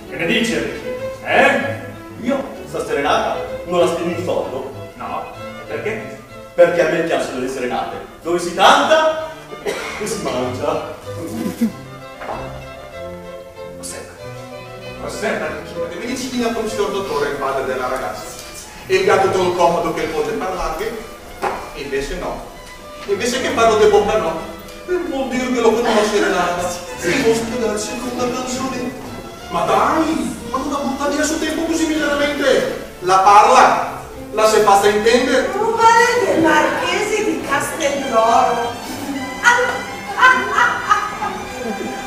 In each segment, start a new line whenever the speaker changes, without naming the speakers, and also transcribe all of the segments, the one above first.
Che ne dice?
Io, sta serenata, non la spendo in soldo.
No. Perché?
Perché a me piacciono le serenate, dove si canta e si mangia.
Osserva, le medicine con il signor dottore, il padre della ragazza. E il gatto tutto comodo che può parlarvi, e invece no. Invece che parlo di bocca no. Non vuol dire che lo conosce nada. Si può spiegarsi con una canzone. Ma dai, ma non la butta via su tempo così miseramente. La parla, la se basta intendere.
Rubare del marchese di Castelloro.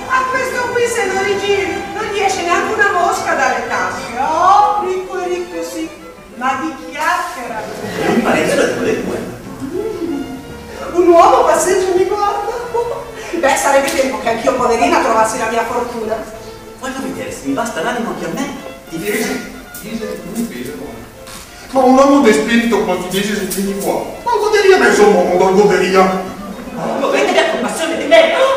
A questo qui se non rigiri non gli esce neanche una mosca dalle tasche. Oh, ricco e ricco sì, ma di chiacchiera.
Mi pare da due.
Un uomo passeggio mi guarda. Beh, sarebbe tempo che anch'io, poverina, trovassi la mia fortuna.
Voglio vedere se mi basta l'animo che a me ti piace.
Ma un uomo di spirito quotidiano se tieni fuori. Ma goderia mezzo mondo, goderia.
Lo vedi la compassione di me?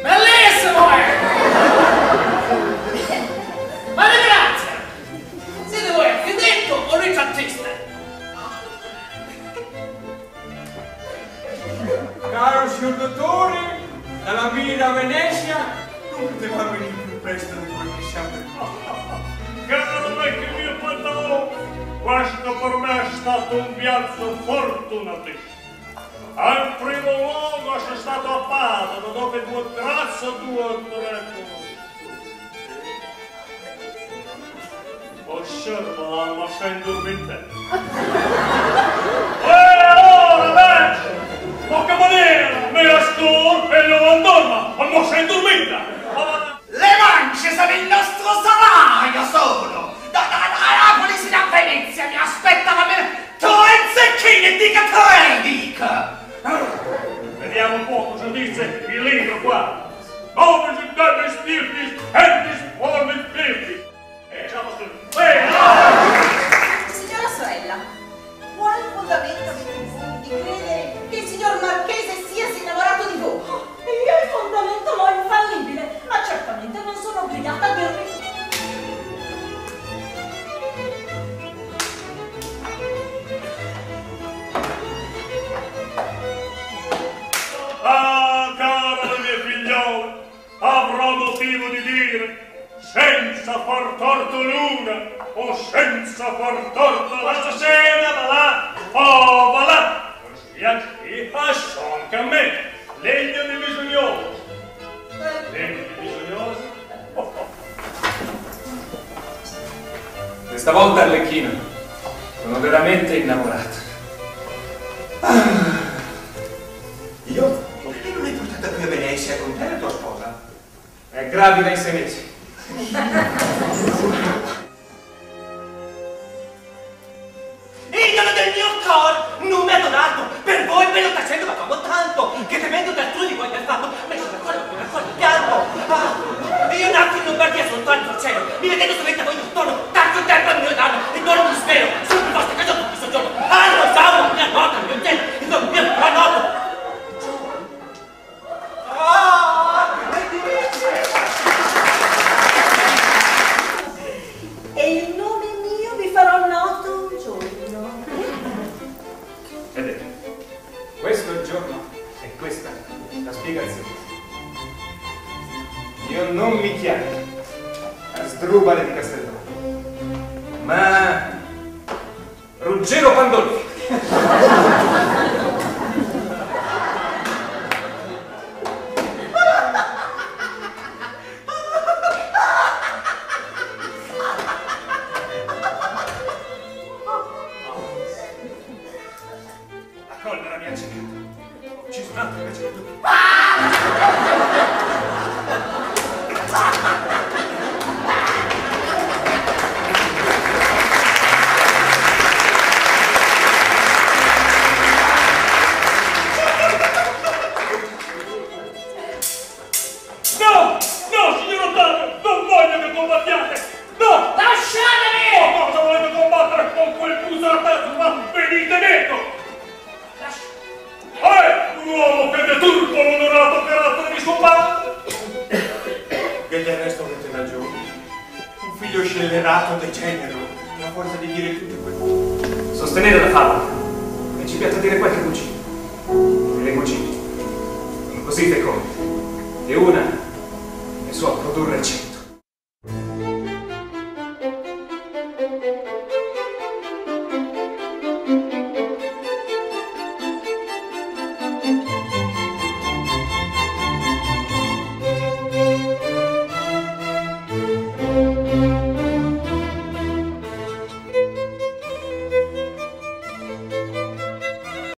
Bellissimo! Ma di grazia! Siete voi architetto o ritrattista?
Caro signor dottore, dalla mia Venezia non poteva venire più presto di quel che siamo qua.
Caro vecchio mio padrone, questo per me è stato un viaggio fortunatissimo. Al primo luogo sono stato a Padova, dove 2 o 3 osserva l'alma sei dormite. E ora invece, poca maniera, me la stor e io non dormo, ma non sei dormita.
Le mance sono il nostro salario solo! Da Napoli sino a Venezia mi aspettano tre zecchini, dica tre, dica!
Vediamo un po' cosa dice il libro qua. Dove si deve spiriti e disporre spiriti.
Signora sorella, qual fondamento avete voi di credere che il signor Marchese sia innamorato di voi? Io il fondamento l'ho infallibile, ma certamente non sono obbligata a dirvi.
Ah, cara le mie figliole, avrò motivo di dire, senza far torto l'una o senza far torto la sera, va là, oh, va là. Sia chi passò anche a me, legno di bisognoso. Legno di bisognoso?
Questa volta, Arlecchino, sono veramente innamorato.
Io? Perché non l'hai portata qui a Venezia con te la tua sposa?
È gravida in 6 mesi.
Idolo del mio cor, non mi ha donato, per voi me lo tacendo ma come tanto, che temendo d'altrui di voi mi ha fatto, me lo raccoglie il pianto. Ah, io nacco in Lombardia soltanto al cielo, mi vedendo sovente a voi notturno, tanto tempo al mio danno, e non mi spero, sul mio vostro caso tutto questo giorno, lo salvo, mi annota, il mio cielo, il mio annoto.
E il nome mio vi farò noto un giorno.
Vedete, questo è il giorno e questa la spiegazione. Io non mi chiamo Asdrubale di Castelloro, ma Ruggero Pandolfi.
La collera mi ha accecato. Ci sono altri invece che tu. usurpo l'onorato carattere di suo padre.
Che del resto avete ragione. Un figlio scellerato, degenero, ha la forza di dire tutte quelle cose.
Sostenere la favola, principiate a dire qualche cugino. E le cugine sono così feconde che una ne so produrre 100.